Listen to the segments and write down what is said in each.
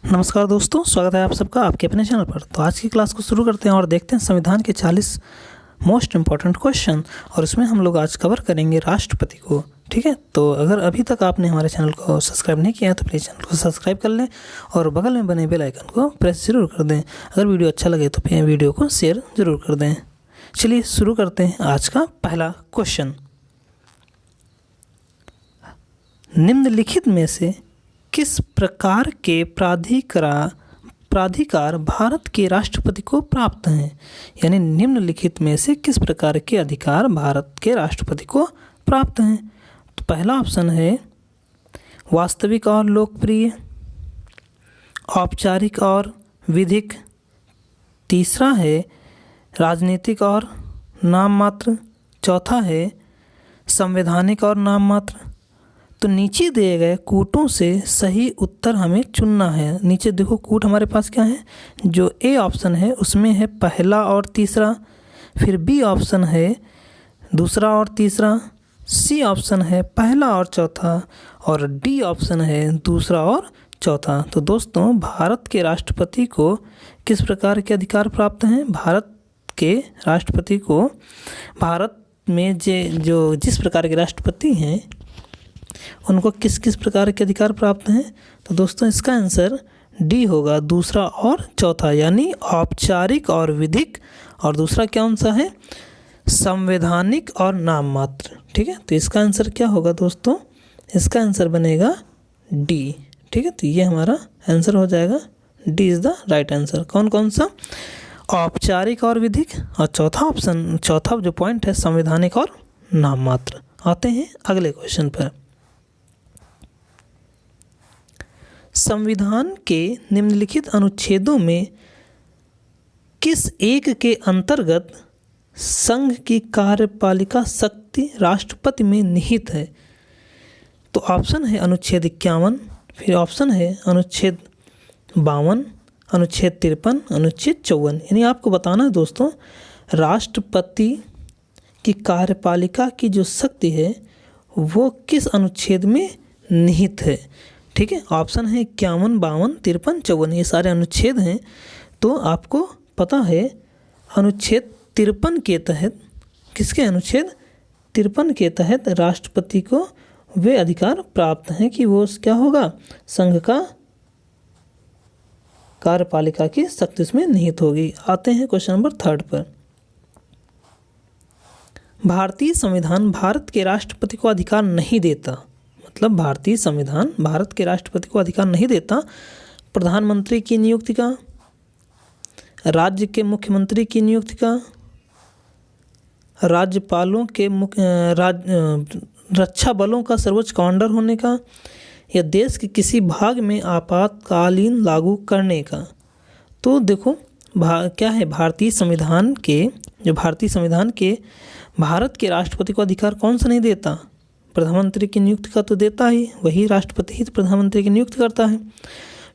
नमस्कार दोस्तों, स्वागत है आप सबका आपके अपने चैनल पर। तो आज की क्लास को शुरू करते हैं और देखते हैं संविधान के 40 मोस्ट इम्पॉर्टेंट क्वेश्चन, और इसमें हम लोग आज कवर करेंगे राष्ट्रपति को। ठीक है, तो अगर अभी तक आपने हमारे चैनल को सब्सक्राइब नहीं किया है तो प्लीज़ चैनल को सब्सक्राइब कर लें और बगल में बने बेल आइकन को प्रेस जरूर कर दें। अगर वीडियो अच्छा लगे तो फिर वीडियो को शेयर ज़रूर कर दें। चलिए शुरू करते हैं आज का पहला क्वेश्चन। निम्नलिखित में से किस प्रकार के प्राधिकार भारत के राष्ट्रपति को प्राप्त हैं? यानी निम्नलिखित में से किस प्रकार के अधिकार भारत के राष्ट्रपति को प्राप्त हैं? तो पहला ऑप्शन है वास्तविक और लोकप्रिय, औपचारिक और विधिक, तीसरा है राजनीतिक और नाम मात्र, चौथा है संवैधानिक और नाम मात्र। तो नीचे दिए गए कूटों से सही उत्तर हमें चुनना है। नीचे देखो कूट हमारे पास क्या है, जो ए ऑप्शन है उसमें है पहला और तीसरा, फिर बी ऑप्शन है दूसरा और तीसरा, सी ऑप्शन है पहला और चौथा, और डी ऑप्शन है दूसरा और चौथा। तो दोस्तों, भारत के राष्ट्रपति को किस प्रकार के अधिकार प्राप्त हैं? भारत के राष्ट्रपति को भारत में जिस प्रकार के राष्ट्रपति हैं उनको किस किस प्रकार के अधिकार प्राप्त हैं? तो दोस्तों, इसका आंसर डी होगा, दूसरा और चौथा, यानी औपचारिक और विधिक, और दूसरा कौन सा है? संवैधानिक और नाम मात्र। ठीक है, तो इसका आंसर क्या होगा दोस्तों? इसका आंसर बनेगा डी। ठीक है, तो ये हमारा आंसर हो जाएगा, D is the right answer. कौन कौन सा? औपचारिक और विधिक, और चौथा जो पॉइंट है संवैधानिक और नाम मात्र। आते हैं अगले क्वेश्चन पर। संविधान के निम्नलिखित अनुच्छेदों में किस एक के अंतर्गत संघ की कार्यपालिका शक्ति राष्ट्रपति में निहित है? तो ऑप्शन है अनुच्छेद 51, फिर ऑप्शन है अनुच्छेद 52, अनुच्छेद 53, अनुच्छेद 54। यानी आपको बताना है दोस्तों, राष्ट्रपति की कार्यपालिका की जो शक्ति है वो किस अनुच्छेद में निहित है। ठीक है, ऑप्शन है 51, 52, 53, 54, ये सारे अनुच्छेद हैं। तो आपको पता है अनुच्छेद 53 के तहत, किसके अनुच्छेद 53 के तहत राष्ट्रपति को वे अधिकार प्राप्त हैं कि वो क्या होगा? संघ का कार्यपालिका की शक्ति उसमें निहित होगी। आते हैं क्वेश्चन नंबर 3 पर। भारतीय संविधान भारत के राष्ट्रपति को अधिकार नहीं देता, मतलब भारतीय संविधान भारत के राष्ट्रपति को अधिकार नहीं देता प्रधानमंत्री की नियुक्ति का, राज्य के मुख्यमंत्री की नियुक्ति का, राज्यपालों के रक्षा बलों का सर्वोच्च कमांडर होने का, या देश के किसी भाग में आपातकालीन लागू करने का। तो देखो क्या है, भारतीय संविधान के भारत के राष्ट्रपति को अधिकार कौन सा नहीं देता? प्रधानमंत्री की नियुक्ति का तो देता ही, वही राष्ट्रपति ही तो प्रधानमंत्री की नियुक्ति करता है।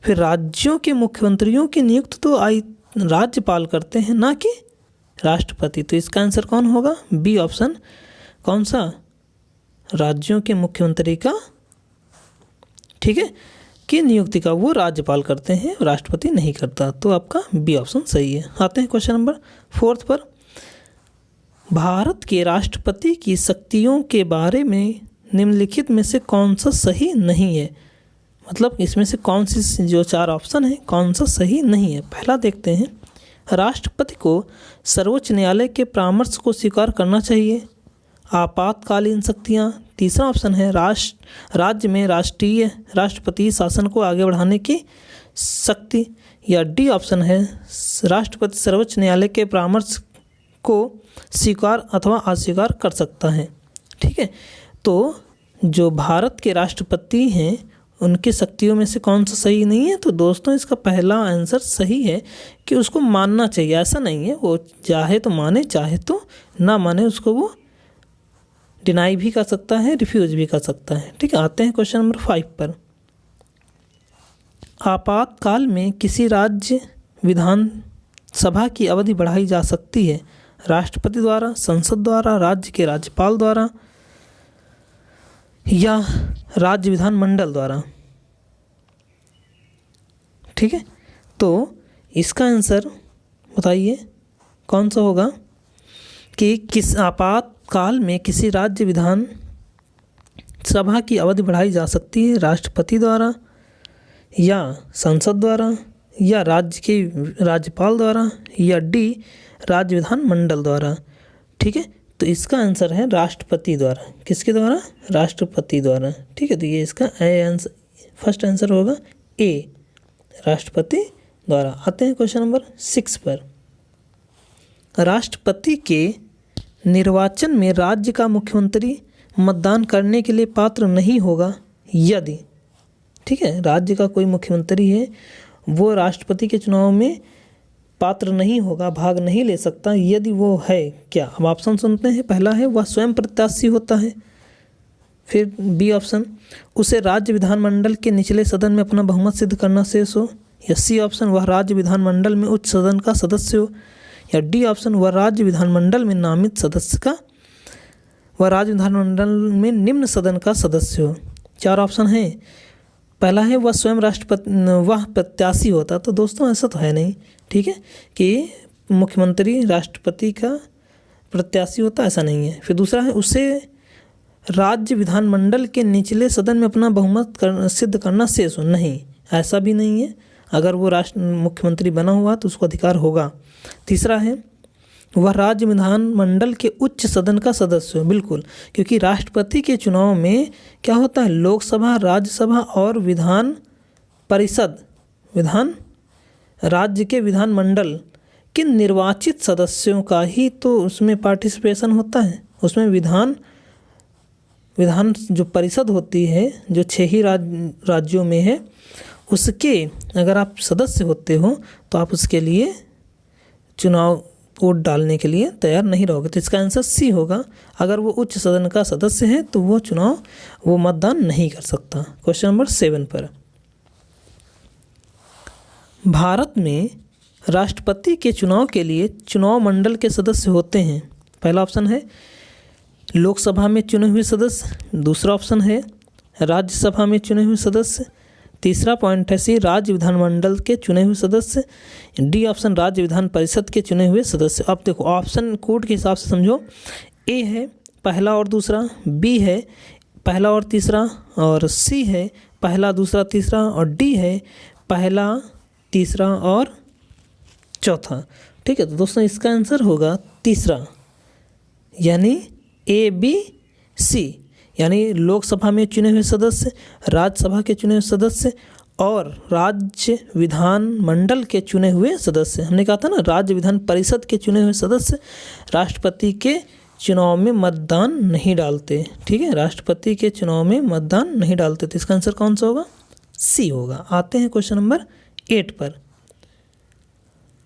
फिर राज्यों के मुख्यमंत्रियों की नियुक्ति तो राज्यपाल करते हैं, ना कि राष्ट्रपति। तो इसका आंसर कौन होगा? B option. कौन सा? राज्यों के मुख्यमंत्री का, ठीक है, की नियुक्ति का वो राज्यपाल करते हैं, राष्ट्रपति नहीं करता। तो आपका बी ऑप्शन सही है। आते हैं क्वेश्चन नंबर 4 पर। भारत के राष्ट्रपति की शक्तियों के बारे में निम्नलिखित में से कौन सा सही नहीं है? मतलब इसमें से कौन सी जो 4 ऑप्शन है कौन सा सही नहीं है? पहला देखते हैं, राष्ट्रपति को सर्वोच्च न्यायालय के परामर्श को स्वीकार करना चाहिए, आपातकालीन शक्तियाँ। तीसरा ऑप्शन है राज्य में राष्ट्रपति शासन को आगे बढ़ाने की शक्ति, या डी ऑप्शन है राष्ट्रपति सर्वोच्च न्यायालय के परामर्श को स्वीकार अथवा अस्वीकार कर सकता है। ठीक है, तो जो भारत के राष्ट्रपति हैं उनकी शक्तियों में से कौन सा सही नहीं है? तो दोस्तों, इसका पहला आंसर सही है कि उसको मानना चाहिए। ऐसा नहीं है वो चाहे तो माने, चाहे तो ना माने, उसको वो डिनाई भी कर सकता है, रिफ्यूज भी कर सकता है। ठीक है, आते हैं क्वेश्चन नंबर 5 पर। आपातकाल में किसी राज्य विधानसभा की अवधि बढ़ाई जा सकती है? राष्ट्रपति द्वारा, संसद द्वारा, राज्य के राज्यपाल द्वारा, या राज्य विधानमंडल द्वारा। ठीक है, तो इसका आंसर बताइए कौन सा होगा कि किस आपातकाल में किसी राज्य विधान सभा की अवधि बढ़ाई जा सकती है, राष्ट्रपति द्वारा या संसद द्वारा या राज्य के राज्यपाल द्वारा या डी राज्य विधानमंडल द्वारा। ठीक है, तो इसका आंसर है राष्ट्रपति द्वारा। किसके द्वारा? राष्ट्रपति द्वारा। ठीक है, तो ये इसका फर्स्ट आंसर होगा ए, राष्ट्रपति द्वारा। आते हैं क्वेश्चन नंबर 6 पर। राष्ट्रपति के निर्वाचन में राज्य का मुख्यमंत्री मतदान करने के लिए पात्र नहीं होगा यदि, ठीक है, राज्य का कोई मुख्यमंत्री है वो राष्ट्रपति के चुनाव में पात्र नहीं होगा, भाग नहीं ले सकता यदि वो है क्या। अब ऑप्शन सुनते हैं। पहला है वह स्वयं प्रत्याशी होता है, फिर बी ऑप्शन उसे राज्य विधानमंडल के निचले सदन में अपना बहुमत सिद्ध करना शेष हो, या सी ऑप्शन वह राज्य विधानमंडल में उच्च सदन का सदस्य हो, या डी ऑप्शन वह राज्य विधानमंडल में नामित सदस्य का वह राज्य विधानमंडल में निम्न सदन का सदस्य हो। 4 ऑप्शन हैं। पहला है वह स्वयं वह प्रत्याशी होता, तो दोस्तों ऐसा तो है नहीं, ठीक है, कि मुख्यमंत्री राष्ट्रपति का प्रत्याशी होता, ऐसा नहीं है। फिर दूसरा है उसे राज्य विधानमंडल के निचले सदन में अपना बहुमत सिद्ध करना शेष हो, नहीं, ऐसा भी नहीं है। अगर वो मुख्यमंत्री बना हुआ तो उसको अधिकार होगा। तीसरा है वह राज्य विधानमंडल के उच्च सदन का सदस्य हो, बिल्कुल, क्योंकि राष्ट्रपति के चुनाव में क्या होता है, लोकसभा, राज्यसभा और विधान परिषद, राज्य के विधानमंडल के निर्वाचित सदस्यों का ही तो उसमें पार्टिसिपेशन होता है। उसमें विधान जो परिषद होती है जो 6 ही राज्यों में है, उसके अगर आप सदस्य होते हो तो आप उसके लिए चुनाव वोट डालने के लिए तैयार नहीं रहोगे। तो इसका आंसर सी होगा। अगर वो उच्च सदन का सदस्य है तो वो मतदान नहीं कर सकता। क्वेश्चन नंबर 7 पर। भारत में राष्ट्रपति के चुनाव के लिए चुनाव मंडल के सदस्य होते हैं। पहला ऑप्शन है लोकसभा में चुने हुए सदस्य, दूसरा ऑप्शन है राज्यसभा में चुने हुए सदस्य, तीसरा पॉइंट है सी राज्य विधानमंडल के चुने हुए सदस्य, डी ऑप्शन राज्य विधान परिषद के चुने हुए सदस्य। अब देखो ऑप्शन कोड के हिसाब से समझो। ए है पहला और दूसरा, बी है पहला और तीसरा, और सी है पहला दूसरा तीसरा, और डी है पहला तीसरा और चौथा। ठीक है, तो दोस्तों इसका आंसर होगा तीसरा, यानी ए बी सी, यानी लोकसभा में चुने हुए सदस्य, राज्यसभा के चुने हुए सदस्य और राज्य विधान मंडल के चुने हुए सदस्य। हमने कहा था ना राज्य विधान परिषद के चुने हुए सदस्य राष्ट्रपति के चुनाव में मतदान नहीं डालते। ठीक है, राष्ट्रपति के चुनाव में मतदान नहीं डालते, तो इसका आंसर कौन सा होगा? सी होगा। आते हैं क्वेश्चन नंबर 8 पर।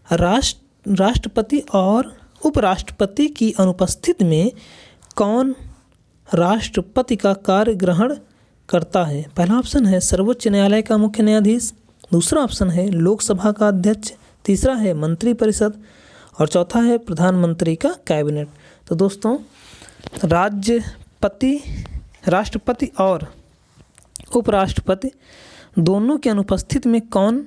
राष्ट्रपति और उपराष्ट्रपति की अनुपस्थिति में कौन राष्ट्रपति का कार्य ग्रहण करता है? पहला ऑप्शन है सर्वोच्च न्यायालय का मुख्य न्यायाधीश, दूसरा ऑप्शन है लोकसभा का अध्यक्ष, तीसरा है मंत्रिपरिषद और चौथा है प्रधानमंत्री का कैबिनेट। तो दोस्तों राष्ट्रपति और उपराष्ट्रपति दोनों की अनुपस्थिति में कौन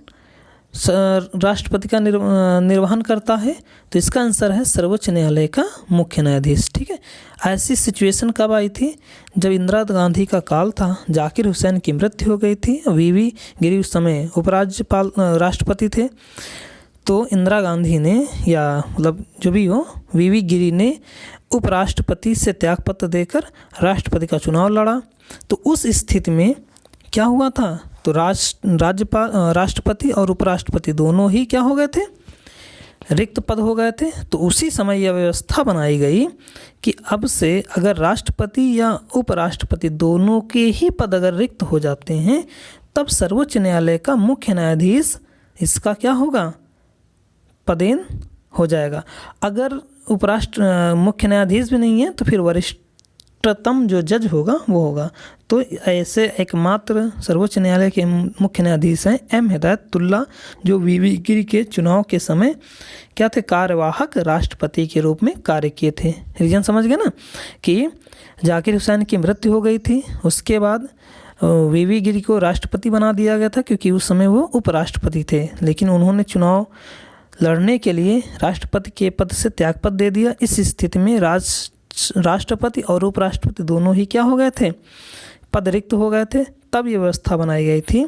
राष्ट्रपति का निर्वहन करता है? तो इसका आंसर है सर्वोच्च न्यायालय का मुख्य न्यायाधीश। ठीक है, ऐसी सिचुएशन कब आई थी? जब इंदिरा गांधी का काल था, जाकिर हुसैन की मृत्यु हो गई थी, वीवी गिरी उस समय राष्ट्रपति थे, तो इंदिरा गांधी ने या मतलब जो भी हो वीवी गिरी ने उपराष्ट्रपति से त्यागपत्र देकर राष्ट्रपति का चुनाव लड़ा। तो उस स्थिति में क्या हुआ था? तो राष्ट्रपति और उपराष्ट्रपति दोनों ही क्या हो गए थे? रिक्त पद हो गए थे। तो उसी समय यह व्यवस्था बनाई गई कि अब से अगर राष्ट्रपति या उपराष्ट्रपति दोनों के ही पद अगर रिक्त हो जाते हैं तब सर्वोच्च न्यायालय का मुख्य न्यायाधीश इसका क्या होगा? पदेन हो जाएगा। अगर मुख्य न्यायाधीश भी नहीं है तो फिर वरिष्ठतम जो जज होगा वो होगा। तो ऐसे एकमात्र सर्वोच्च न्यायालय के मुख्य न्यायाधीश हैं एम हिदायतुल्ला, जो वीवी गिरी के चुनाव के समय क्या थे? कार्यवाहक राष्ट्रपति के रूप में कार्य किए थे। रीजन समझ गए ना कि जाकिर हुसैन की मृत्यु हो गई थी, उसके बाद वीवी गिरि को राष्ट्रपति बना दिया गया था क्योंकि उस समय वो उपराष्ट्रपति थे, लेकिन उन्होंने चुनाव लड़ने के लिए राष्ट्रपति के पद से त्यागपत्र दे दिया। इस स्थिति में राष्ट्रपति और उपराष्ट्रपति दोनों ही क्या हो गए थे, पद रिक्त हो गए थे। तब ये व्यवस्था बनाई गई थी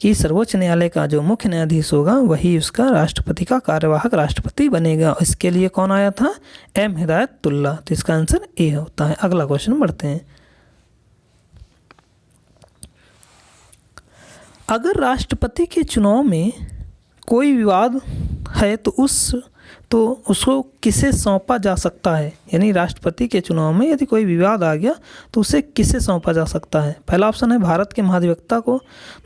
कि सर्वोच्च न्यायालय का जो मुख्य न्यायाधीश होगा वही उसका राष्ट्रपति का कार्यवाहक राष्ट्रपति बनेगा। इसके लिए कौन आया था, एम हिदायतुल्लाह। तो इसका आंसर ए होता है। अगला क्वेश्चन बढ़ते हैं। अगर राष्ट्रपति के चुनाव में कोई विवाद है तो उसको किसे सौंपा जा सकता है, यानी राष्ट्रपति के चुनाव में यदि कोई विवाद आ गया तो उसे किसे सौंपा जा सकता है। पहला ऑप्शन है भारत के महाधिवक्ता को,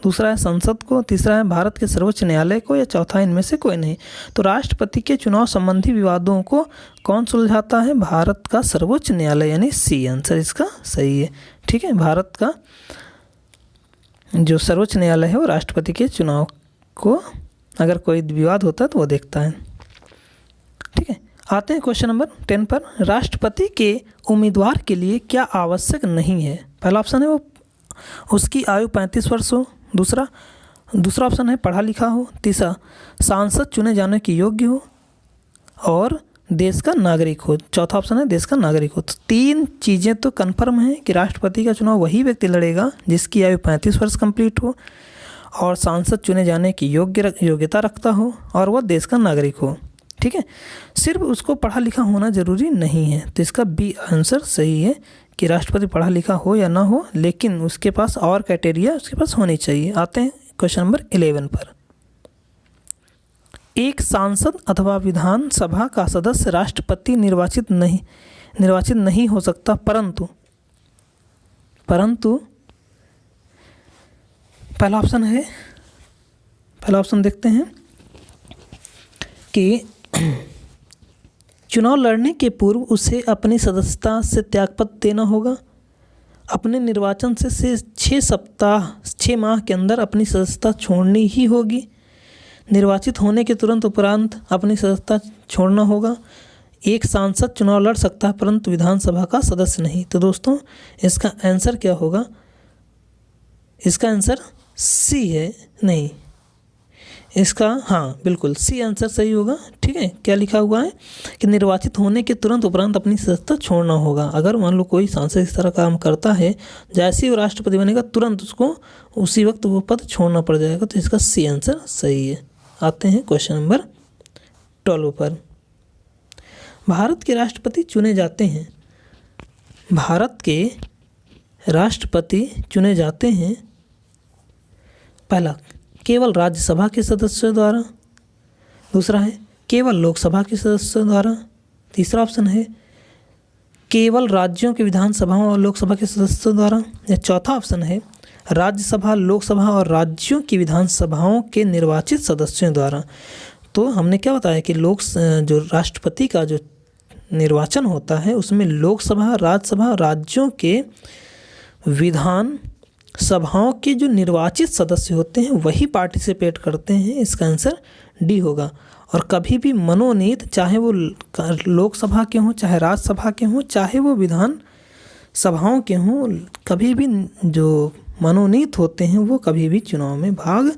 दूसरा है संसद को, तीसरा है भारत के सर्वोच्च न्यायालय को, या चौथा इनमें से कोई नहीं। तो राष्ट्रपति के चुनाव संबंधी विवादों को कौन सुलझाता है, भारत का सर्वोच्च न्यायालय, यानी सी आंसर इसका सही है। ठीक है, भारत का जो सर्वोच्च न्यायालय है वो राष्ट्रपति के चुनाव को अगर कोई विवाद होता है तो वो देखता है। ठीक है, आते हैं क्वेश्चन नंबर 10 पर। राष्ट्रपति के उम्मीदवार के लिए क्या आवश्यक नहीं है। पहला ऑप्शन है वो उसकी आयु 35 वर्ष हो, दूसरा ऑप्शन है पढ़ा लिखा हो, तीसरा सांसद चुने जाने के योग्य हो, और देश का नागरिक हो, चौथा ऑप्शन है देश का नागरिक हो। तो तीन चीज़ें तो कन्फर्म है कि राष्ट्रपति का चुनाव वही व्यक्ति लड़ेगा जिसकी आयु 35 वर्ष कंप्लीट हो, और सांसद चुने जाने की योग्यता रखता हो, और वह देश का नागरिक हो। ठीक है, सिर्फ उसको पढ़ा लिखा होना जरूरी नहीं है। तो इसका बी आंसर सही है कि राष्ट्रपति पढ़ा लिखा हो या ना हो, लेकिन उसके पास और क्राइटेरिया उसके पास होनी चाहिए। आते हैं क्वेश्चन नंबर 11 पर। एक सांसद अथवा विधानसभा का सदस्य राष्ट्रपति निर्वाचित नहीं हो सकता, परंतु पहला ऑप्शन देखते हैं कि चुनाव लड़ने के पूर्व उसे अपनी सदस्यता से त्यागपत्र देना होगा, अपने निर्वाचन से 6 माह के अंदर अपनी सदस्यता छोड़नी ही होगी, निर्वाचित होने के तुरंत उपरांत अपनी सदस्यता छोड़ना होगा, एक सांसद चुनाव लड़ सकता है परंतु विधानसभा का सदस्य नहीं। तो दोस्तों इसका आंसर क्या होगा, इसका आंसर सी है, नहीं इसका, हाँ बिल्कुल सी आंसर सही होगा। ठीक है, क्या लिखा हुआ है कि निर्वाचित होने के तुरंत उपरांत अपनी सदस्यता छोड़ना होगा। अगर मान लो कोई सांसद इस तरह काम करता है, जैसे ही वो राष्ट्रपति बनेगा तुरंत उसको उसी वक्त वो पद छोड़ना पड़ जाएगा। तो इसका सी आंसर सही है। आते हैं क्वेश्चन नंबर 12 पर। भारत के राष्ट्रपति चुने जाते हैं, भारत के राष्ट्रपति चुने जाते हैं पहला केवल राज्यसभा के सदस्यों द्वारा, दूसरा है केवल लोकसभा के सदस्यों द्वारा, तीसरा ऑप्शन है केवल राज्यों के विधानसभाओं और लोकसभा के सदस्यों द्वारा, या चौथा ऑप्शन है राज्यसभा, लोकसभा और राज्यों की विधानसभाओं के निर्वाचित सदस्यों द्वारा। तो हमने क्या बताया कि जो राष्ट्रपति का जो निर्वाचन होता है उसमें लोकसभा, राज्यसभा, राज्यों के विधान सभाओं के जो निर्वाचित सदस्य होते हैं वही पार्टिसिपेट करते हैं। इसका आंसर डी होगा। और कभी भी मनोनीत, चाहे वो लोकसभा के हों, चाहे राज्यसभा के हों, चाहे वो विधान सभाओं के हों, कभी भी जो मनोनीत होते हैं वो कभी भी चुनाव में भाग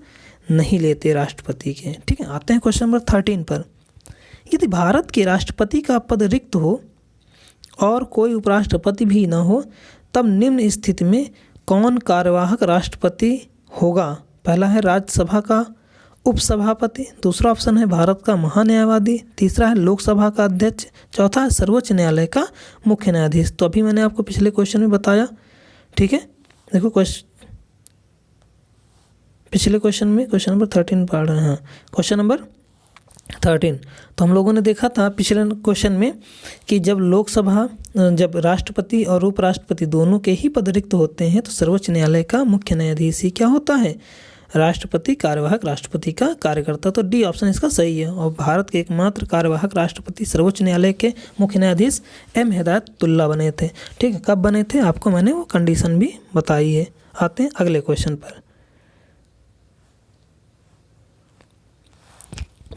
नहीं लेते राष्ट्रपति के। ठीक है, आते हैं क्वेश्चन नंबर 13 पर। यदि भारत के राष्ट्रपति का पद रिक्त हो और कोई उपराष्ट्रपति भी ना हो, तब निम्न स्थिति में कौन कार्यवाहक राष्ट्रपति होगा। पहला है राज्यसभा का उपसभापति, दूसरा ऑप्शन है भारत का महान्यायवादी, तीसरा है लोकसभा का अध्यक्ष, चौथा है सर्वोच्च न्यायालय का मुख्य न्यायाधीश। तो अभी मैंने आपको पिछले क्वेश्चन में बताया। ठीक है, देखो पिछले क्वेश्चन में क्वेश्चन नंबर 13 पढ़ रहे हैं। क्वेश्चन नंबर 13 तो हम लोगों ने देखा था पिछले क्वेश्चन में कि जब राष्ट्रपति और उपराष्ट्रपति दोनों के ही पद रिक्त होते हैं तो सर्वोच्च न्यायालय का मुख्य न्यायाधीश ही क्या होता है, राष्ट्रपति, कार्यवाहक राष्ट्रपति का कार्यकर्ता। तो डी ऑप्शन इसका सही है। और भारत के एकमात्र कार्यवाहक राष्ट्रपति सर्वोच्च न्यायालय के मुख्य न्यायाधीश एम हिदायतुल्लाह बने थे। ठीक है, कब बने थे आपको मैंने वो कंडीशन भी बताई है। आते हैं अगले क्वेश्चन पर।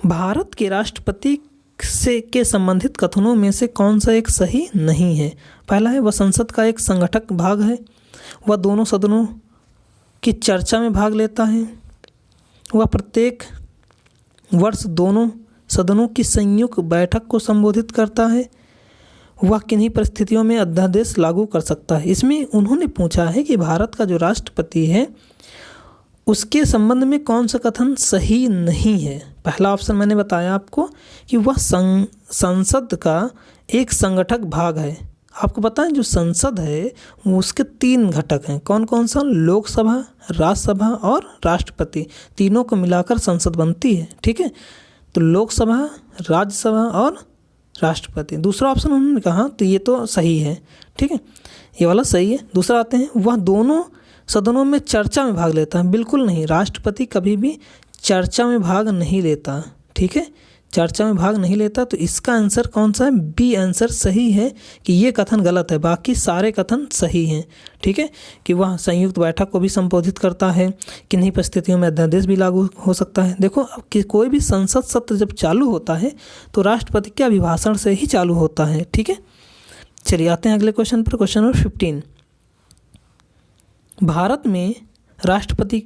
भारत के राष्ट्रपति के संबंधित कथनों में से कौन सा एक सही नहीं है। पहला है वह संसद का एक संगठक भाग है, वह दोनों सदनों की चर्चा में भाग लेता है, वह प्रत्येक वर्ष दोनों सदनों की संयुक्त बैठक को संबोधित करता है, वह किन्हीं परिस्थितियों में अध्यादेश लागू कर सकता है। इसमें उन्होंने पूछा है कि भारत का जो राष्ट्रपति है उसके संबंध में कौन सा कथन सही नहीं है। पहला ऑप्शन मैंने बताया आपको कि वह संसद का एक संगठक भाग है। आपको पता है जो संसद है वो उसके 3 घटक हैं, कौन कौन सा? लोकसभा, राज्यसभा और राष्ट्रपति, तीनों को मिलाकर संसद बनती है। ठीक है, तो लोकसभा, राज्यसभा और राष्ट्रपति। दूसरा ऑप्शन उन्होंने कहा तो ये तो सही है। ठीक है, ये वाला सही है। दूसरा आते हैं, वह दोनों सदनों में चर्चा में भाग लेता है। बिल्कुल नहीं, राष्ट्रपति कभी भी चर्चा में भाग नहीं लेता। ठीक है, चर्चा में भाग नहीं लेता। तो इसका आंसर कौन सा है? बी आंसर सही है कि ये कथन गलत है, बाकी सारे कथन सही हैं। ठीक है, कि वह संयुक्त बैठक को भी संबोधित करता है, किन्हीं परिस्थितियों में अध्यादेश भी लागू हो सकता है। देखो कि कोई भी संसद सत्र जब चालू होता है तो राष्ट्रपति के अभिभाषण से ही चालू होता है। ठीक है, चलिए आते हैं अगले क्वेश्चन पर। क्वेश्चन नंबर 15, भारत में राष्ट्रपति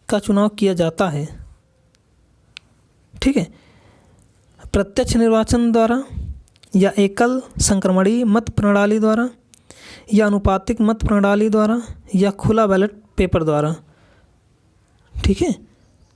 का चुनाव किया जाता है, ठीक है, प्रत्यक्ष निर्वाचन द्वारा या एकल संक्रमणीय मत प्रणाली द्वारा या अनुपातिक मत प्रणाली द्वारा या खुला बैलेट पेपर द्वारा। ठीक है,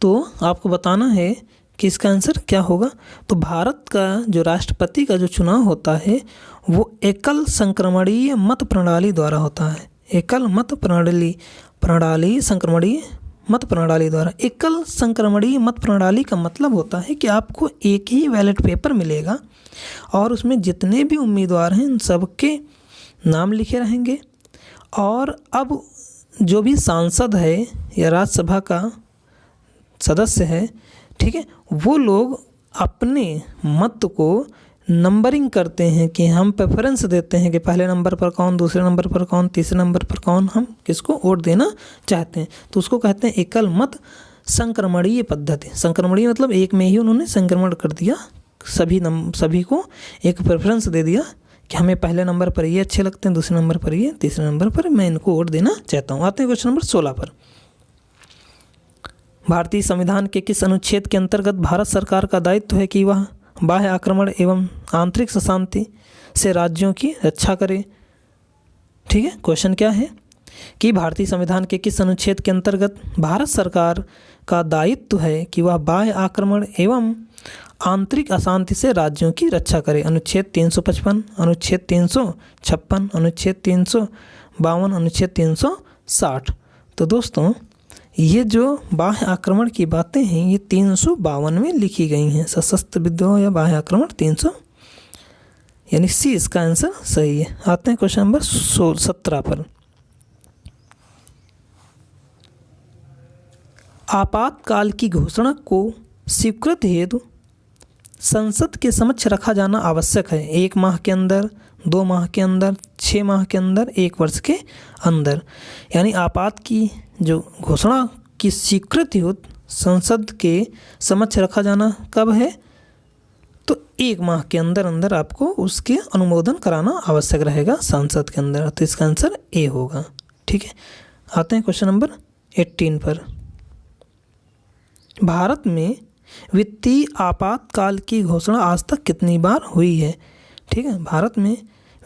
तो आपको बताना है कि इसका आंसर क्या होगा। तो भारत का जो राष्ट्रपति का जो चुनाव होता है वो एकल संक्रमणीय मत प्रणाली द्वारा होता है। एकल मत प्रणाली संक्रमणीय मत प्रणाली द्वारा। एकल संक्रमणीय मत प्रणाली का मतलब होता है कि आपको एक ही बैलेट पेपर मिलेगा और उसमें जितने भी उम्मीदवार हैं उन सबके नाम लिखे रहेंगे, और अब जो भी सांसद है या राज्यसभा का सदस्य है, ठीक है, वो लोग अपने मत को नंबरिंग करते हैं कि हम प्रेफरेंस देते हैं कि पहले नंबर पर कौन, दूसरे नंबर पर कौन, तीसरे नंबर पर कौन, हम किसको वोट देना चाहते हैं। तो उसको कहते हैं एकल मत संक्रमणीय पद्धति। संक्रमणीय मतलब एक में ही उन्होंने संक्रमण कर दिया, सभी को एक प्रेफरेंस दे दिया कि हमें पहले नंबर पर ये अच्छे लगते हैं, दूसरे नंबर पर ये, तीसरे नंबर पर मैं इनको वोट देना चाहता हूँ। आते हैं क्वेश्चन नंबर 16 पर। भारतीय संविधान के किस अनुच्छेद के अंतर्गत भारत सरकार का दायित्व है कि वह बाह्य आक्रमण एवं आंतरिक अशांति से राज्यों की रक्षा करे? ठीक है, क्वेश्चन क्या है कि भारतीय संविधान के किस अनुच्छेद के अंतर्गत भारत सरकार का दायित्व है कि वह बाह्य आक्रमण एवं आंतरिक अशांति से राज्यों की रक्षा करे? अनुच्छेद 355, अनुच्छेद 356, अनुच्छेद 352, अनुच्छेद 360। तो दोस्तों ये जो बाह्य आक्रमण की बातें हैं ये 352 में लिखी गई हैं। सशस्त्र विद्रोह या बाह्य आक्रमण 300, यानी सी इसका आंसर सही है। आते हैं क्वेश्चन नंबर 17 पर। आपातकाल की घोषणा को स्वीकृति हेतु संसद के समक्ष रखा जाना आवश्यक है। 1 माह के अंदर, 2 माह के अंदर, 6 माह के अंदर, 1 वर्ष के अंदर। यानी आपात की जो घोषणा की स्वीकृति हो संसद के समक्ष रखा जाना कब है? तो 1 माह के अंदर अंदर आपको उसके अनुमोदन कराना आवश्यक रहेगा संसद के अंदर। तो इसका आंसर ए होगा। ठीक है, आते हैं क्वेश्चन नंबर 18 पर। भारत में वित्तीय आपातकाल की घोषणा आज तक कितनी बार हुई है? ठीक है, भारत में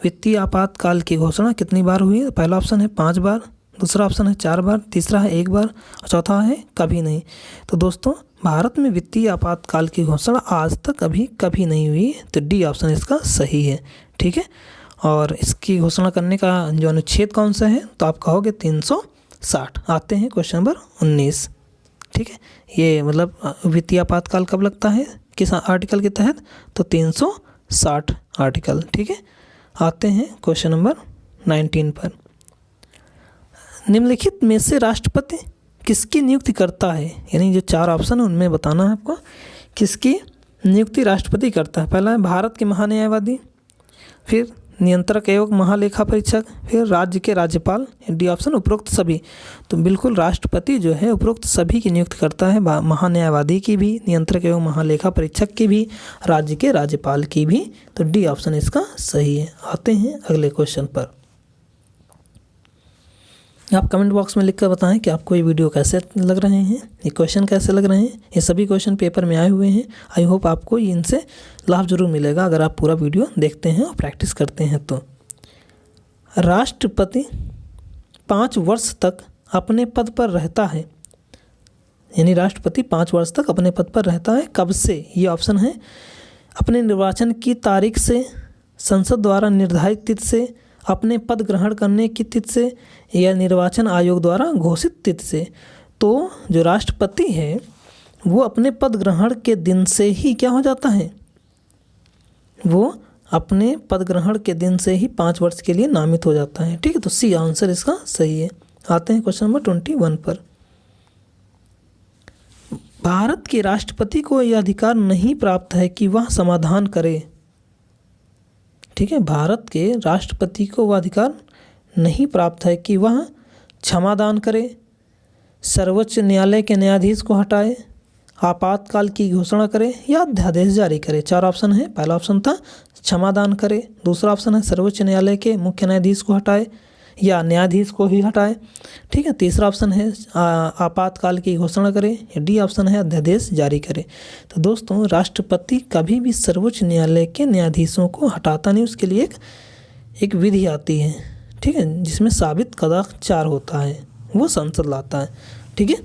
वित्तीय आपातकाल की घोषणा कितनी बार हुई है? पहला ऑप्शन है 5 बार, दूसरा ऑप्शन है 4 बार, तीसरा है 1 बार और चौथा है कभी नहीं। तो दोस्तों भारत में वित्तीय आपातकाल की घोषणा आज तक अभी कभी नहीं हुई, तो डी ऑप्शन इसका सही है। ठीक है, और इसकी घोषणा करने का जो अनुच्छेद कौन सा है? तो आप कहोगे 360। आते हैं क्वेश्चन नंबर 19। ठीक है, ये मतलब वित्तीय आपातकाल कब लगता है, किस आर्टिकल के तहत? तो 360 आर्टिकल। ठीक है, आते हैं क्वेश्चन नंबर 19 पर। निम्नलिखित में से राष्ट्रपति किसकी नियुक्ति करता है? यानी जो 4 ऑप्शन है उनमें बताना है आपको किसकी नियुक्ति राष्ट्रपति करता है। पहला है भारत के महान्यायवादी, फिर नियंत्रक एवं महालेखा परीक्षक, फिर राज्य के राज्यपाल, डी ऑप्शन उपरोक्त सभी। तो बिल्कुल राष्ट्रपति जो है उपरोक्त सभी की नियुक्ति करता है, महान्यायवादी की भी, नियंत्रक एवं महालेखा परीक्षक की भी, राज्य के राज्यपाल की भी। तो डी ऑप्शन इसका सही है। आते हैं अगले क्वेश्चन पर। आप कमेंट बॉक्स में लिखकर बताएं कि आपको ये वीडियो कैसे लग रहे हैं, ये क्वेश्चन कैसे लग रहे हैं। ये सभी क्वेश्चन पेपर में आए हुए हैं। आई होप आपको इनसे लाभ जरूर मिलेगा अगर आप पूरा वीडियो देखते हैं और प्रैक्टिस करते हैं तो। राष्ट्रपति 5 वर्ष तक अपने पद पर रहता है, यानी राष्ट्रपति 5 वर्ष तक अपने पद पर रहता है कब से? ये ऑप्शन है अपने निर्वाचन की तारीख से, संसद द्वारा निर्धारित तिथि से, अपने पद ग्रहण करने की तिथि से, या निर्वाचन आयोग द्वारा घोषित तिथि से। तो जो राष्ट्रपति है वो अपने पद ग्रहण के दिन से ही क्या हो जाता है, वो अपने पद ग्रहण के दिन से ही 5 वर्ष के लिए नामित हो जाता है। ठीक है, तो सी आंसर इसका सही है। आते हैं क्वेश्चन नंबर 21 पर। भारत के राष्ट्रपति को यह अधिकार नहीं प्राप्त है कि वह समाधान करे। ठीक है, भारत के राष्ट्रपति को वह अधिकार नहीं प्राप्त है कि वह क्षमादान करे, सर्वोच्च न्यायालय के न्यायाधीश को हटाए, आपातकाल की घोषणा करे या अध्यादेश जारी करे। 4 ऑप्शन है। पहला ऑप्शन था क्षमादान करे, दूसरा ऑप्शन है सर्वोच्च न्यायालय के मुख्य न्यायाधीश को हटाए या न्यायाधीश को ही हटाए। ठीक है, तीसरा ऑप्शन है आपातकाल की घोषणा करे, या डी ऑप्शन है अध्यादेश जारी करे। तो दोस्तों राष्ट्रपति कभी भी सर्वोच्च न्यायालय के न्यायाधीशों को हटाता नहीं, उसके लिए एक विधि आती है। ठीक है, जिसमें साबित कदाचार होता है, वो संसद लाता है। ठीक है,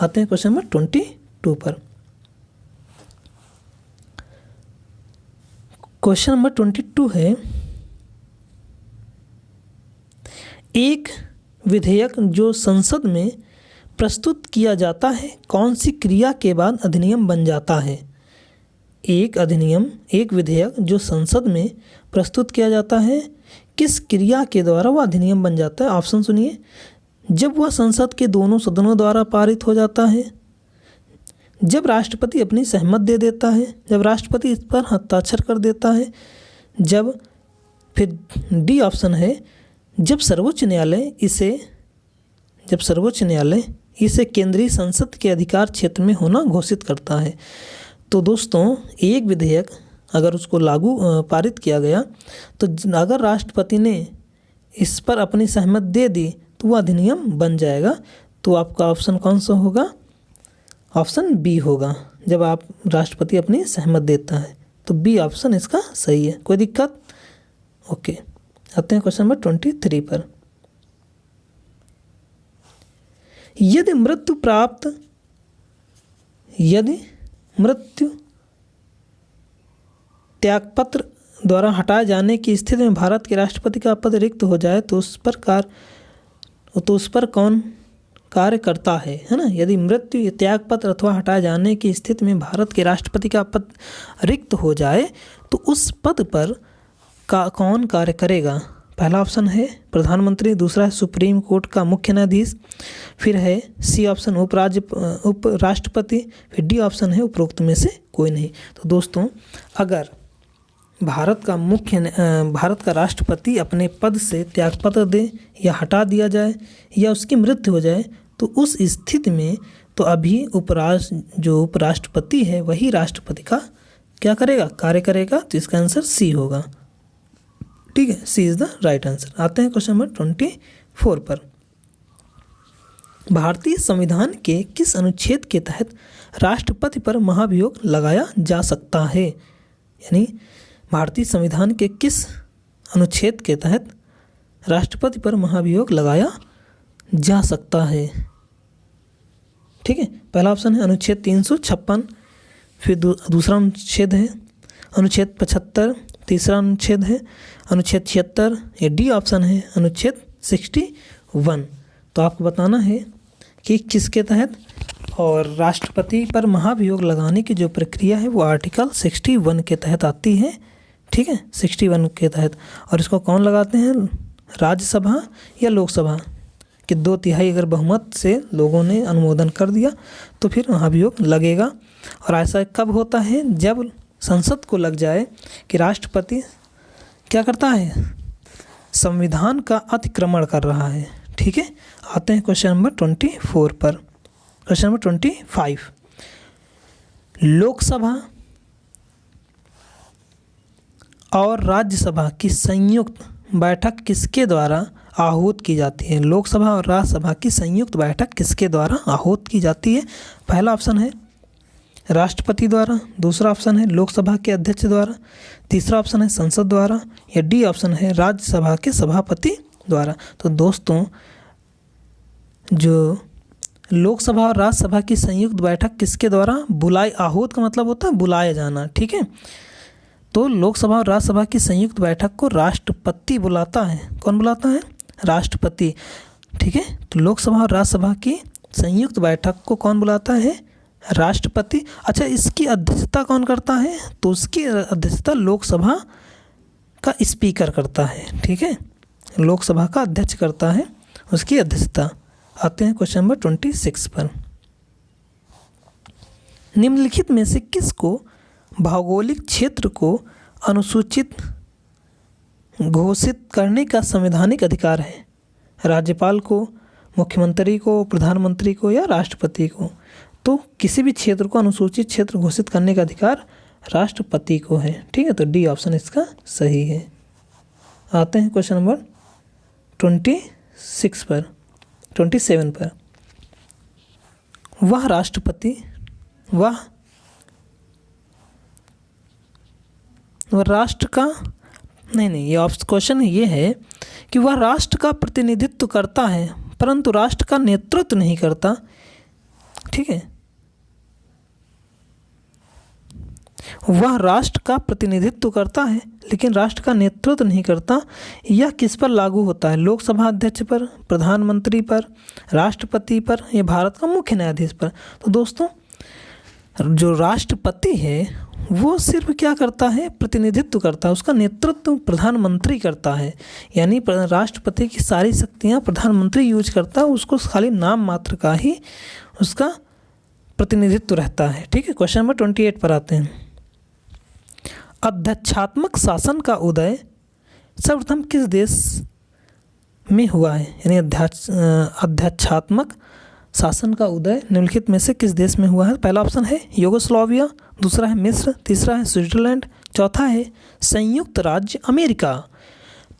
आते हैं क्वेश्चन नंबर 22 पर। क्वेश्चन नंबर 22 है, एक विधेयक जो संसद में प्रस्तुत किया जाता है कौन सी क्रिया के बाद अधिनियम बन जाता है? एक विधेयक जो संसद में प्रस्तुत किया जाता है किस क्रिया के द्वारा वह अधिनियम बन जाता है? ऑप्शन सुनिए। जब वह संसद के दोनों सदनों द्वारा पारित हो जाता है, जब राष्ट्रपति अपनी सहमत दे देता है, जब राष्ट्रपति इस पर हस्ताक्षर कर देता है, फिर डी ऑप्शन है जब सर्वोच्च न्यायालय इसे केंद्रीय संसद के अधिकार क्षेत्र में होना घोषित करता है। तो दोस्तों एक विधेयक अगर उसको पारित किया गया तो अगर राष्ट्रपति ने इस पर अपनी सहमत दे दी तो वह अधिनियम बन जाएगा। तो आपका ऑप्शन कौन सा होगा? ऑप्शन बी होगा, जब आप राष्ट्रपति अपनी सहमत देता है। तो बी ऑप्शन इसका सही है। कोई दिक्कत? ओके, आते हैं क्वेश्चन नंबर 23 पर। यदि मृत्यु त्यागपत्र द्वारा हटाए जाने की स्थिति में भारत के राष्ट्रपति का पद रिक्त हो जाए तो उस पर कौन कार्य करता है ना? यदि मृत्यु त्यागपत्र अथवा हटाए जाने की स्थिति में भारत के राष्ट्रपति का पद रिक्त हो जाए तो उस पद पर कौन कार्य करेगा? पहला ऑप्शन है प्रधानमंत्री, दूसरा है सुप्रीम कोर्ट का मुख्य न्यायाधीश, फिर है सी ऑप्शन उपराष्ट्रपति, फिर डी ऑप्शन है उपरोक्त में से कोई नहीं। तो दोस्तों अगर भारत का राष्ट्रपति अपने पद से त्यागपत्र दे या हटा दिया जाए या उसकी मृत्यु हो जाए तो उस स्थिति में तो अभी जो उपराष्ट्रपति है वही राष्ट्रपति का क्या करेगा? कार्य करेगा। तो इसका आंसर सी होगा। ठीक है, सी इज द राइट आंसर। आते हैं क्वेश्चन नंबर 24 पर। भारतीय संविधान के किस अनुच्छेद के तहत राष्ट्रपति पर महाभियोग लगाया जा सकता है? यानी भारतीय संविधान के किस अनुच्छेद के तहत राष्ट्रपति पर महाभियोग लगाया जा सकता है? ठीक है, पहला ऑप्शन है अनुच्छेद 356, फिर दूसरा अनुच्छेद है अनुच्छेद 75, तीसरा अनुच्छेद है अनुच्छेद 76, या डी ऑप्शन है अनुच्छेद 61। तो आपको बताना है कि किसके तहत। और राष्ट्रपति पर महाभियोग लगाने की जो प्रक्रिया है वो आर्टिकल 61 के तहत आती है। ठीक है, 61 के तहत। और इसको कौन लगाते हैं? राज्यसभा या लोकसभा कि 2/3 अगर बहुमत से लोगों ने अनुमोदन कर दिया तो फिर महाभियोग लगेगा। और ऐसा कब होता है? जब संसद को लग जाए कि राष्ट्रपति क्या करता है? संविधान का अतिक्रमण कर रहा है। ठीक है, आते हैं क्वेश्चन नंबर 24 पर। क्वेश्चन नंबर 25, लोकसभा और राज्यसभा की संयुक्त बैठक किसके द्वारा आहूत की जाती है? लोकसभा और राज्यसभा की संयुक्त बैठक किसके द्वारा आहूत की जाती है? पहला ऑप्शन है राष्ट्रपति द्वारा, दूसरा ऑप्शन है लोकसभा के अध्यक्ष द्वारा, तीसरा ऑप्शन है संसद द्वारा, या डी ऑप्शन है राज्यसभा के सभापति द्वारा। तो दोस्तों जो लोकसभा और राज्यसभा की संयुक्त बैठक किसके द्वारा बुलाई, आहूत का मतलब होता है बुलाया जाना, ठीक है। तो लोकसभा और राज्यसभा की संयुक्त बैठक को राष्ट्रपति बुलाता है। कौन बुलाता है? राष्ट्रपति, ठीक है। तो लोकसभा और राज्यसभा की संयुक्त बैठक को कौन बुलाता है? राष्ट्रपति। अच्छा, इसकी अध्यक्षता कौन करता है? तो उसकी अध्यक्षता लोकसभा का स्पीकर करता है, ठीक है। लोकसभा का अध्यक्ष करता है उसकी अध्यक्षता। आते हैं क्वेश्चन नंबर 26 पर। निम्नलिखित में से किसको भौगोलिक क्षेत्र को अनुसूचित घोषित करने का संवैधानिक अधिकार है? राज्यपाल को, मुख्यमंत्री को, प्रधानमंत्री को, या राष्ट्रपति को? तो किसी भी क्षेत्र को अनुसूचित क्षेत्र घोषित करने का अधिकार राष्ट्रपति को है, ठीक है। तो डी ऑप्शन इसका सही है। आते हैं क्वेश्चन नंबर 27 पर। वह राष्ट्रपति राष्ट्र का ये क्वेश्चन ये है कि वह राष्ट्र का प्रतिनिधित्व करता है परंतु राष्ट्र का नेतृत्व नहीं करता, ठीक है। वह राष्ट्र का प्रतिनिधित्व करता है लेकिन राष्ट्र का नेतृत्व नहीं करता। यह किस पर लागू होता है? लोकसभा अध्यक्ष पर, प्रधानमंत्री पर, राष्ट्रपति पर, या भारत का मुख्य न्यायाधीश पर? तो दोस्तों जो राष्ट्रपति है वो सिर्फ क्या करता है? प्रतिनिधित्व करता है, उसका नेतृत्व प्रधानमंत्री करता है। यानी राष्ट्रपति की सारी शक्तियाँ प्रधानमंत्री यूज करता है, उसको खाली नाम मात्र का ही उसका प्रतिनिधित्व रहता है, ठीक है। क्वेश्चन नंबर 28 पर आते हैं। अध्यक्षात्मक शासन का उदय सर्वप्रथम किस देश में हुआ है? यानी अध्यक्षात्मक शासन का उदय निम्नलिखित में से किस देश में हुआ है? पहला ऑप्शन है यूगोस्लाविया, दूसरा है मिस्र, तीसरा है स्विट्जरलैंड, चौथा है संयुक्त राज्य अमेरिका।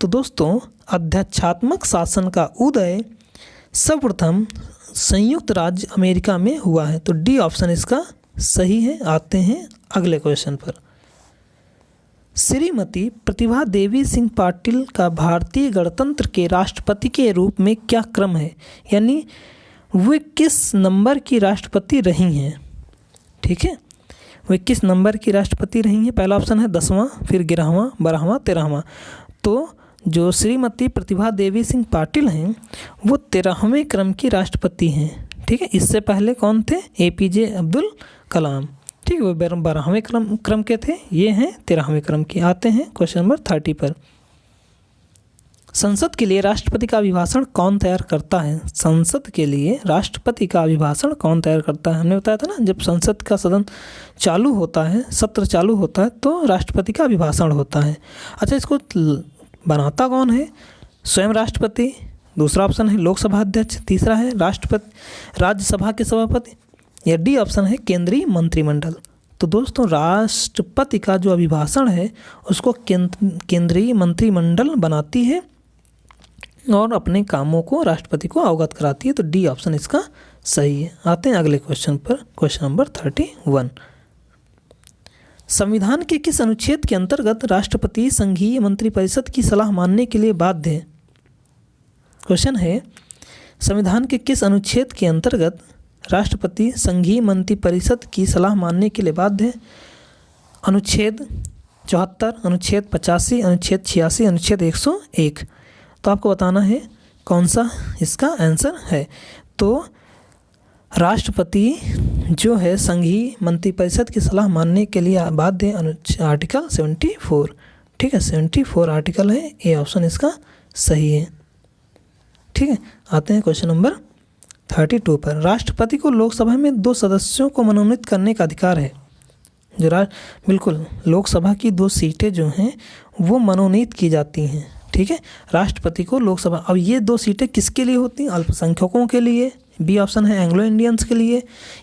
तो दोस्तों अध्यक्षात्मक शासन का उदय सर्वप्रथम संयुक्त राज्य अमेरिका में हुआ है। तो डी ऑप्शन इसका सही है। आते हैं अगले क्वेश्चन पर। श्रीमती प्रतिभा देवी सिंह पाटिल का भारतीय गणतंत्र के राष्ट्रपति के रूप में क्या क्रम है? यानी वे किस नंबर की राष्ट्रपति रही हैं, ठीक है। वे किस नंबर की राष्ट्रपति रही हैं? पहला ऑप्शन है 10वां, फिर 11वां, 12वां, 13वां। तो जो श्रीमती प्रतिभा देवी सिंह पाटिल हैं वो 13वें क्रम की राष्ट्रपति हैं, ठीक है। इससे पहले कौन थे? APJ अब्दुल कलाम, ठीक है। वो 12वें क्रम के थे, ये हैं 13वें क्रम की। आते हैं क्वेश्चन नंबर 30 पर। संसद के लिए राष्ट्रपति का अभिभाषण कौन तैयार करता है? संसद के लिए राष्ट्रपति का अभिभाषण कौन तैयार करता है? हमने बताया था ना, जब संसद का सदन चालू होता है, सत्र चालू होता है, तो राष्ट्रपति का अभिभाषण होता है। अच्छा, इसको बनाता कौन है? स्वयं राष्ट्रपति, दूसरा ऑप्शन है लोकसभा अध्यक्ष, तीसरा है राज्यसभा के सभापति, या डी ऑप्शन है केंद्रीय मंत्रिमंडल। तो दोस्तों राष्ट्रपति का जो अभिभाषण है उसको केंद्रीय मंत्रिमंडल बनाती है और अपने कामों को राष्ट्रपति को अवगत कराती है। तो डी ऑप्शन इसका सही है। आते हैं अगले क्वेश्चन पर, क्वेश्चन नंबर 31। संविधान के किस अनुच्छेद के अंतर्गत राष्ट्रपति संघीय मंत्रिपरिषद की सलाह मानने के लिए बाध्य है? क्वेश्चन है संविधान के किस अनुच्छेद के अंतर्गत राष्ट्रपति संघीय मंत्रिपरिषद की सलाह मानने के लिए बाध्य है? अनुच्छेद 74, अनुच्छेद 85, अनुच्छेद 86, अनुच्छेद 101। तो आपको बताना है कौन सा इसका आंसर है। तो राष्ट्रपति जो है संघीय मंत्रिपरिषद की सलाह मानने के लिए बाध्य है आर्टिकल 74, ठीक है। 74 आर्टिकल है, ये ऑप्शन इसका सही है, ठीक है। आते हैं क्वेश्चन नंबर 32 पर। राष्ट्रपति को लोकसभा में 2 सदस्यों को मनोनीत करने का अधिकार है। बिल्कुल लोकसभा की 2 सीटें जो हैं वो मनोनीत की जाती हैं, ठीक है। राष्ट्रपति को लोकसभा, अब ये 2 सीटें किसके लिए होती हैं? अल्पसंख्यकों के लिए, बी ऑप्शन है एंग्लो इंडियंस के लिए,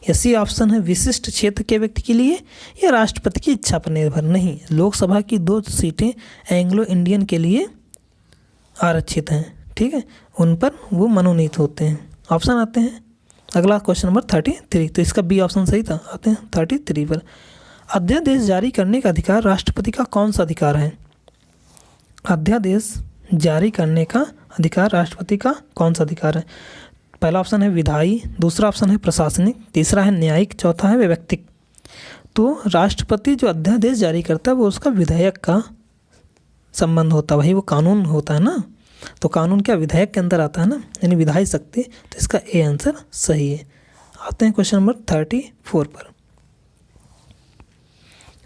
या सी ऑप्शन है विशिष्ट क्षेत्र के व्यक्ति के लिए, या राष्ट्रपति की इच्छा पर निर्भर। नहीं, लोकसभा की 2 सीटें एंग्लो इंडियन के लिए आरक्षित हैं, ठीक है, उन पर वो मनोनीत होते हैं। ऑप्शन आते हैं अगला क्वेश्चन नंबर 33, तो इसका बी ऑप्शन सही था। आते हैं 33 पर। अध्यादेश जारी करने का अधिकार राष्ट्रपति का कौन सा अधिकार है? अध्यादेश जारी करने का अधिकार राष्ट्रपति का कौन सा अधिकार है? पहला ऑप्शन है विधायी, दूसरा ऑप्शन है प्रशासनिक, तीसरा है न्यायिक, चौथा है वैयक्तिक। तो राष्ट्रपति जो अध्यादेश जारी करता है वो उसका विधेयक का संबंध होता है, वही वो कानून होता है ना, तो कानून क्या विधेयक के अंदर आता है ना, यानी विधायी शक्ति। तो इसका ए आंसर सही है। आते हैं क्वेश्चन नंबर 34 पर।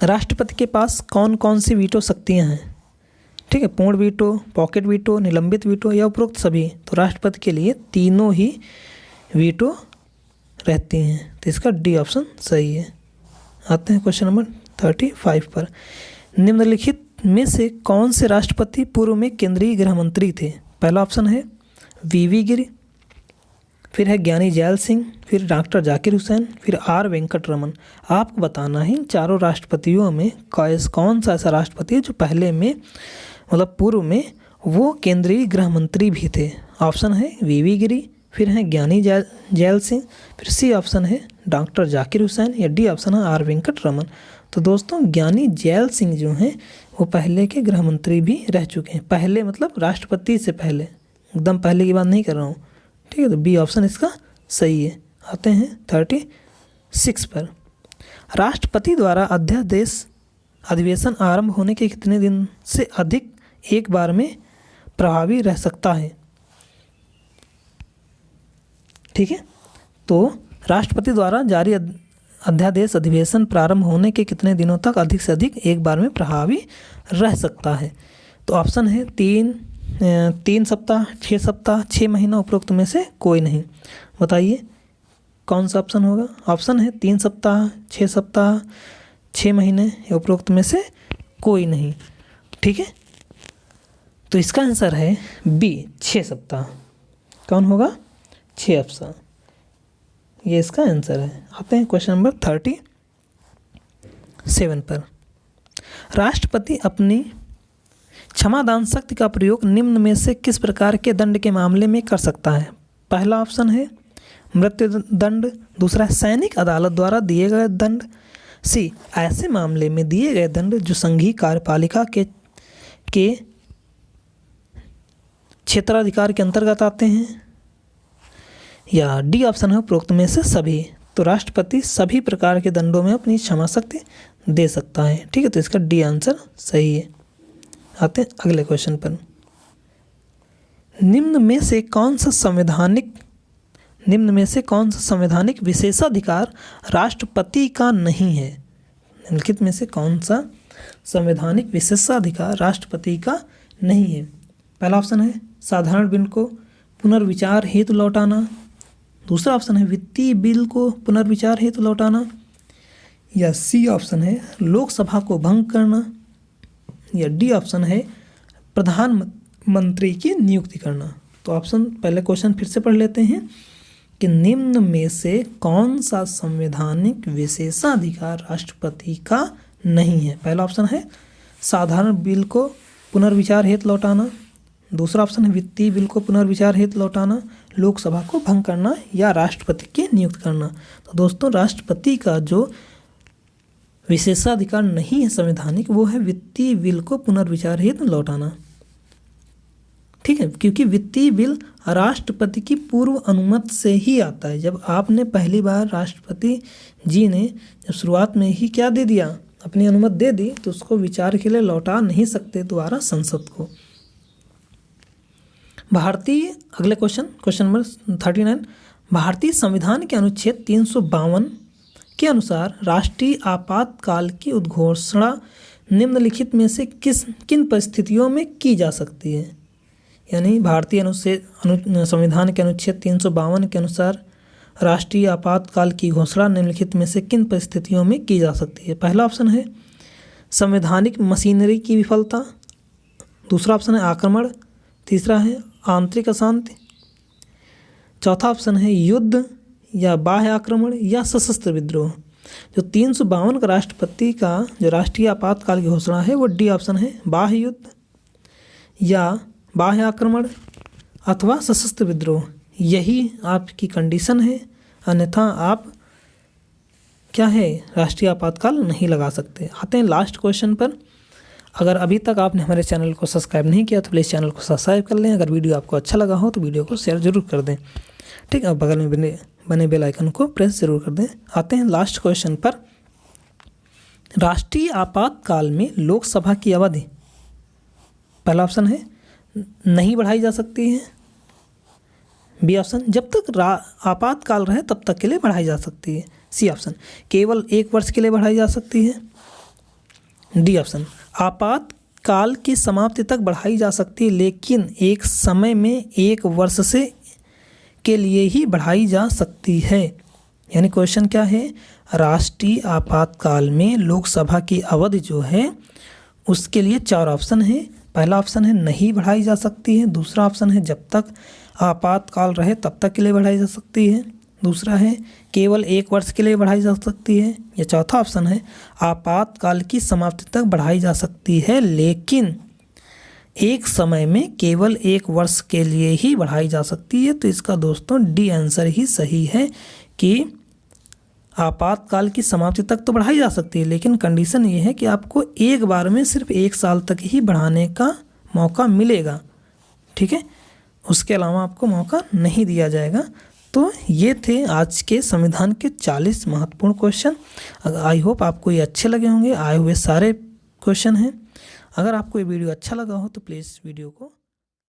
राष्ट्रपति के पास कौन कौन सी वीटो शक्तियाँ हैं? ठीक है, पूर्ण वीटो, पॉकेट वीटो, निलंबित वीटो या उपरोक्त सभी। तो राष्ट्रपति के लिए तीनों ही वीटो रहती हैं, तो इसका डी ऑप्शन सही है। आते हैं क्वेश्चन नंबर 35 पर। निम्नलिखित में से कौन से राष्ट्रपति पूर्व में केंद्रीय गृह मंत्री थे? पहला ऑप्शन है वीवी गिरि, फिर है ज्ञानी जैल सिंह, फिर डॉक्टर जाकिर हुसैन, फिर आर वेंकट रमन। आपको बताना है इन चारों राष्ट्रपतियों में कौन सा ऐसा राष्ट्रपति है जो पहले में मतलब पूर्व में वो केंद्रीय गृह मंत्री भी थे। ऑप्शन है वीवी गिरि, फिर है ज्ञानी जैल सिंह, फिर सी ऑप्शन है डॉक्टर जाकिर हुसैन, या डी ऑप्शन है आर वेंकट रमन। तो दोस्तों ज्ञानी जैल सिंह जो हैं वो पहले के गृह मंत्री भी रह चुके हैं, पहले मतलब राष्ट्रपति से पहले, एकदम पहले की बात नहीं कर रहा हूँ, ठीक है। तो बी ऑप्शन इसका सही है। आते हैं 36 पर। राष्ट्रपति द्वारा अध्यादेश अधिवेशन आरंभ होने के कितने दिन से अधिक एक बार में प्रभावी रह सकता है? ठीक है, तो राष्ट्रपति द्वारा जारी अध्यादेश अधिवेशन प्रारंभ होने के कितने दिनों तक अधिक से अधिक एक बार में प्रभावी रह सकता है? तो ऑप्शन है 3 सप्ताह, 6 सप्ताह, 6 महीना, उपरोक्त में से कोई नहीं। बताइए कौन सा ऑप्शन होगा? ऑप्शन है 3 सप्ताह, 6 सप्ताह, 6 महीने, या उपरोक्त में से कोई नहीं। ठीक है, तो इसका आंसर है बी 6 सप्ताह। कौन होगा? 6 अफसा, ये इसका आंसर है। आते हैं क्वेश्चन नंबर 37 पर। राष्ट्रपति अपनी क्षमादान शक्ति का प्रयोग निम्न में से किस प्रकार के दंड के मामले में कर सकता है? पहला ऑप्शन है मृत्यु दंड, दूसरा है सैनिक अदालत द्वारा दिए गए दंड, सी ऐसे मामले में दिए गए दंड जो संघीय कार्यपालिका के क्षेत्राधिकार के अंतर्गत आते हैं, या डी ऑप्शन है उपरोक्त में से सभी। तो राष्ट्रपति सभी प्रकार के दंडों में अपनी क्षमा शक्ति दे सकता है। ठीक है, तो इसका डी आंसर सही है। आते हैं अगले क्वेश्चन पर। निम्न में से कौन सा संवैधानिक विशेषाधिकार राष्ट्रपति का नहीं है? निम्नलिखित में से कौन सा संवैधानिक विशेषाधिकार राष्ट्रपति का नहीं है? पहला ऑप्शन है साधारण बिल को पुनर्विचार हेतु लौटाना, दूसरा ऑप्शन है वित्तीय बिल को पुनर्विचार हेतु लौटाना, या सी ऑप्शन है लोकसभा को भंग करना, या डी ऑप्शन है प्रधानमंत्री की नियुक्ति करना। तो ऑप्शन पहले क्वेश्चन फिर से पढ़ लेते हैं कि निम्न में से कौन सा संवैधानिक विशेषाधिकार राष्ट्रपति का नहीं है? पहला ऑप्शन है साधारण बिल को पुनर्विचार हेतु लौटाना, दूसरा ऑप्शन है वित्तीय बिल को पुनर्विचार हेतु लौटाना, लोकसभा को भंग करना, या राष्ट्रपति की नियुक्त करना। तो दोस्तों राष्ट्रपति का जो विशेषाधिकार नहीं है संवैधानिक, वो है वित्तीय बिल को पुनर्विचार हेतु लौटाना। ठीक है, क्योंकि वित्तीय बिल राष्ट्रपति की पूर्व अनुमति से ही आता है। जब आपने पहली बार राष्ट्रपति जी ने जब शुरुआत में ही क्या दे दिया, अपनी अनुमति दे दी, तो उसको विचार के लिए लौटा नहीं सकते दोबारा संसद को। अगले क्वेश्चन नंबर 39। भारतीय संविधान के अनुच्छेद 352 के अनुसार राष्ट्रीय आपातकाल की उद्घोषणा निम्नलिखित में से किन परिस्थितियों में की जा सकती है? यानी भारतीय संविधान के अनुच्छेद 352 के अनुसार राष्ट्रीय आपातकाल की घोषणा निम्नलिखित में से किन परिस्थितियों में की जा सकती है? पहला ऑप्शन है संवैधानिक मशीनरी की विफलता, दूसरा ऑप्शन है आक्रमण, तीसरा है आंतरिक अशांति, चौथा ऑप्शन है युद्ध या बाह्य आक्रमण या सशस्त्र विद्रोह। जो 352 का राष्ट्रपति का जो राष्ट्रीय आपातकाल की घोषणा है वो डी ऑप्शन है बाह्य युद्ध या बाह्य आक्रमण अथवा सशस्त्र विद्रोह, यही आपकी कंडीशन है, अन्यथा आप क्या है राष्ट्रीय आपातकाल नहीं लगा सकते। आते हैं लास्ट क्वेश्चन पर। अगर अभी तक आपने हमारे चैनल को सब्सक्राइब नहीं किया तो प्लीज़ चैनल को सब्सक्राइब कर लें। अगर वीडियो आपको अच्छा लगा हो तो वीडियो को शेयर जरूर कर दें, ठीक है। बगल में बने बेल आइकन को प्रेस जरूर कर दें। आते हैं लास्ट क्वेश्चन पर। राष्ट्रीय आपातकाल में लोकसभा की अवधि, पहला ऑप्शन है नहीं बढ़ाई जा सकती है, बी ऑप्शन जब तक आपातकाल रहे तब तक के लिए बढ़ाई जा सकती है, सी ऑप्शन केवल 1 वर्ष के लिए बढ़ाई जा सकती है, डी ऑप्शन आपातकाल की समाप्ति तक बढ़ाई जा सकती है लेकिन एक समय में 1 वर्ष से के लिए ही बढ़ाई जा सकती है। यानी क्वेश्चन क्या है, राष्ट्रीय आपातकाल में लोकसभा की अवधि जो है उसके लिए 4 ऑप्शन है। पहला ऑप्शन है नहीं बढ़ाई जा सकती है, दूसरा ऑप्शन है जब तक आपातकाल रहे तब तक के लिए बढ़ाई जा सकती है, दूसरा है केवल 1 वर्ष के लिए बढ़ाई जा सकती है, या चौथा ऑप्शन है आपातकाल की समाप्ति तक बढ़ाई जा सकती है लेकिन एक समय में केवल 1 वर्ष के लिए ही बढ़ाई जा सकती है। तो इसका दोस्तों डी आंसर ही सही है कि आपातकाल की समाप्ति तक तो बढ़ाई जा सकती है लेकिन कंडीशन ये है कि आपको एक बार में सिर्फ 1 साल तक ही बढ़ाने का मौका मिलेगा, ठीक है, उसके अलावा आपको मौका नहीं दिया जाएगा। तो ये थे आज के संविधान के 40 महत्वपूर्ण क्वेश्चन। आई होप आपको ये अच्छे लगे होंगे, आए हुए सारे क्वेश्चन हैं। अगर आपको ये वीडियो अच्छा लगा हो तो प्लीज़ वीडियो को